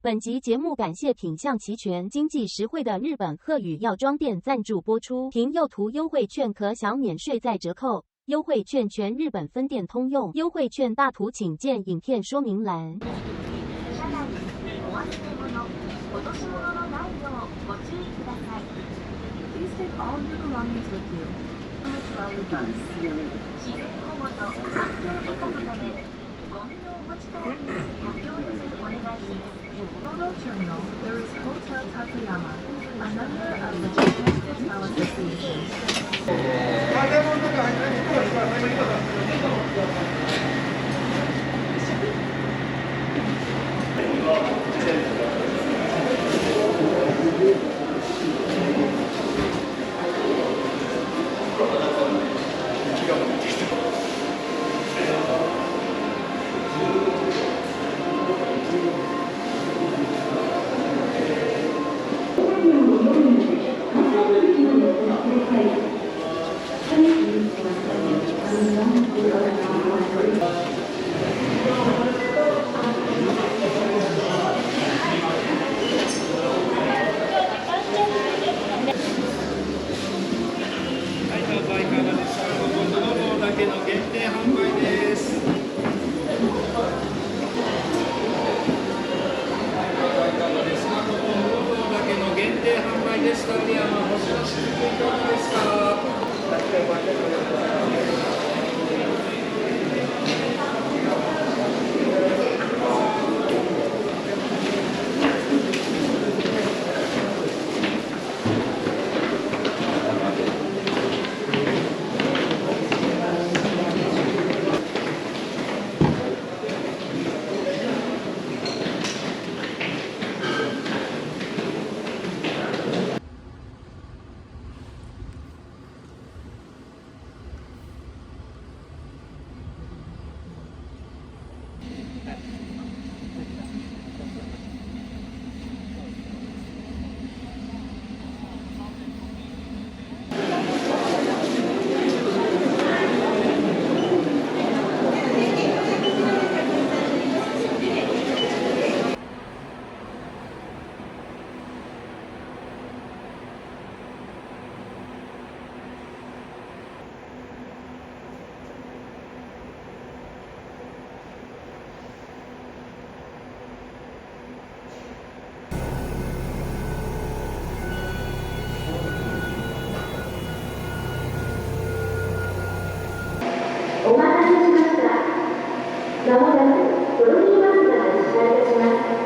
本集节目感谢品相齐全、经济实惠的日本鹤宇药妆店赞助播出。凭右图优惠券可享免税再折扣，优惠券全日本分店通用。优惠券大图请见影片说明栏。落とし物のないようご注意ください。Please take all your belongings with you. 自然保護と環境保護のため、ゴミのお持ち帰りにご協力お願いします。Photo Terminal, there is Hotel Takayama, a member of the Japan Hotel Association. お待たせしました。まもなくドロミーバスが発車いたします。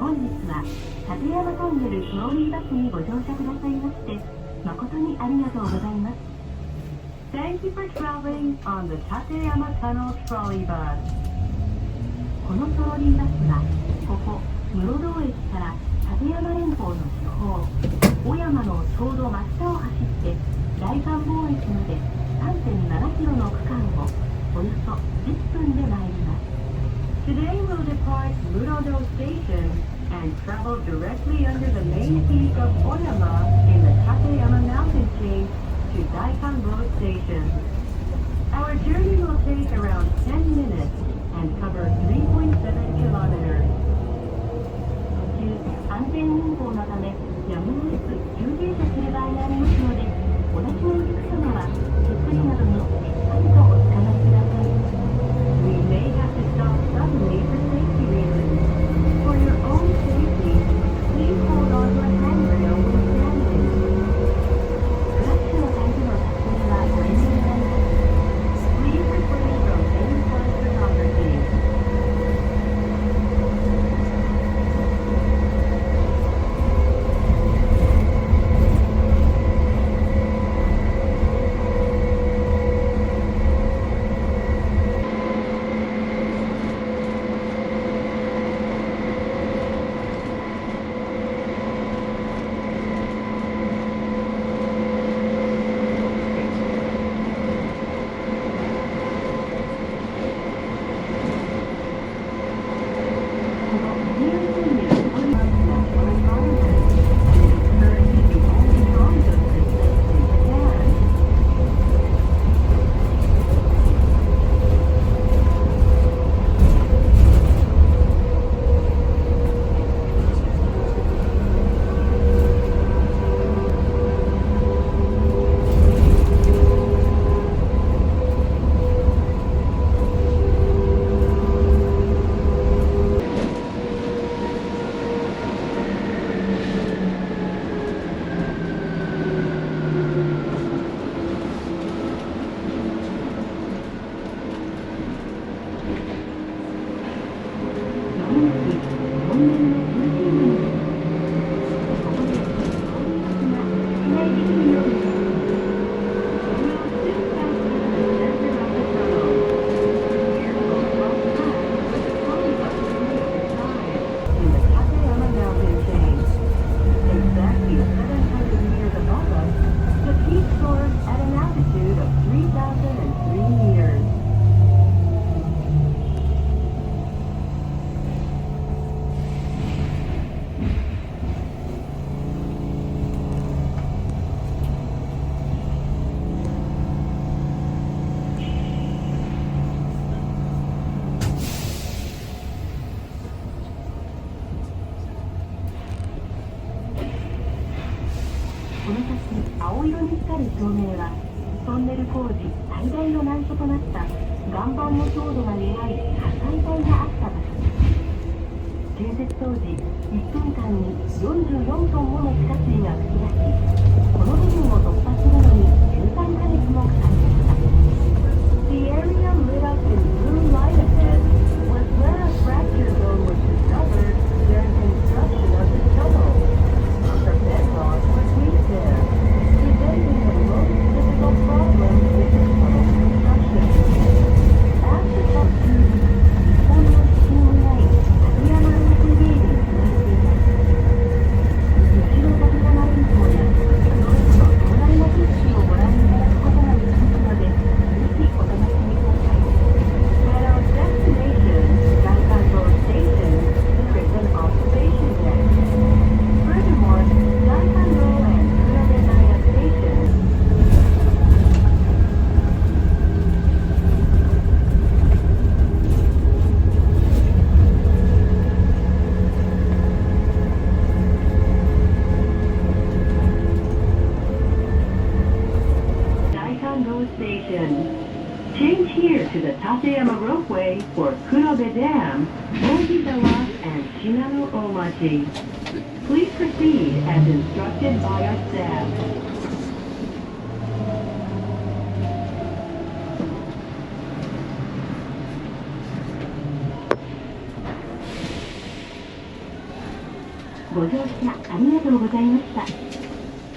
本日は立山トンネルフローリーバスにご乗車くださいまして誠にありがとうございます。 Thank you for traveling on the Tateyama Tunnel Trolley Bus. このトロリーバスはここ室堂駅から立山連峰の主峰小山のちょうど真下を走って大観峰駅まで 3.7 キロの区間をおよそ10分で参ります。 Today we'll depart Murodo Station and travel directly under the main peak of Oyama in the Tateyama mountain chain to Daikan Road Station. Our journey will take around 10 minutes and cover 3.7 kilometers. 途中、安全運行のためやむを得ず急停車する場合がありますので、お立ちのお客様は手すりなどにしっかりとおつかまりください。We may have to stop suddenly for safety reasons. For your own safety, please hold on to a handrail when standing. クラッシュの際での撮影はお遠慮になります。Please refrain from any flash photography. この先、青色に光る照明は、トンネル工事最大の難所となった岩盤の強度が弱い火砕帯があった場所です。建設当時、1分間に44トンもの地下水が噴き出し、この部分を突破するのに13ヶ月もかかりました。The area lit up in blue light ahead was where a fracture zone was discovered during construction Tateyama Ropeway for Kurobe Dam, Ogizawa, and Shinano Omachi. Please proceed as instructed by our staff. ご乗車ありがとうございました。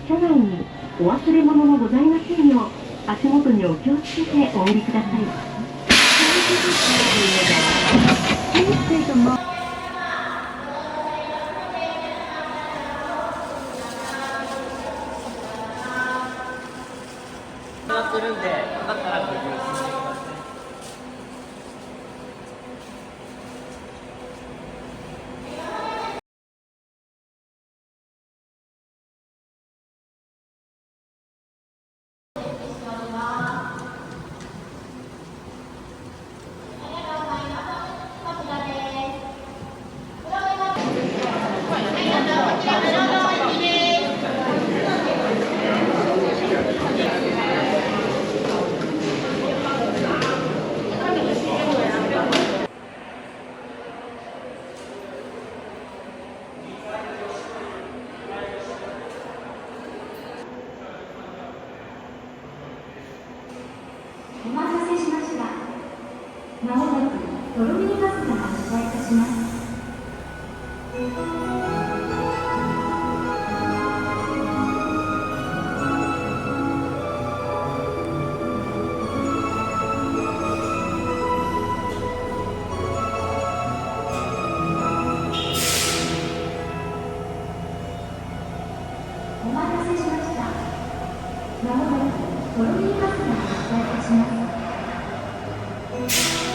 車内にお忘れ物のございませんよう、足元にお気をつけてお降りください。するんで、よかったらご利用してください。お待たせしました。まもなくドロミニバスが発車いたします。お待たせしました。まもなくドロミニバスが発車いたします。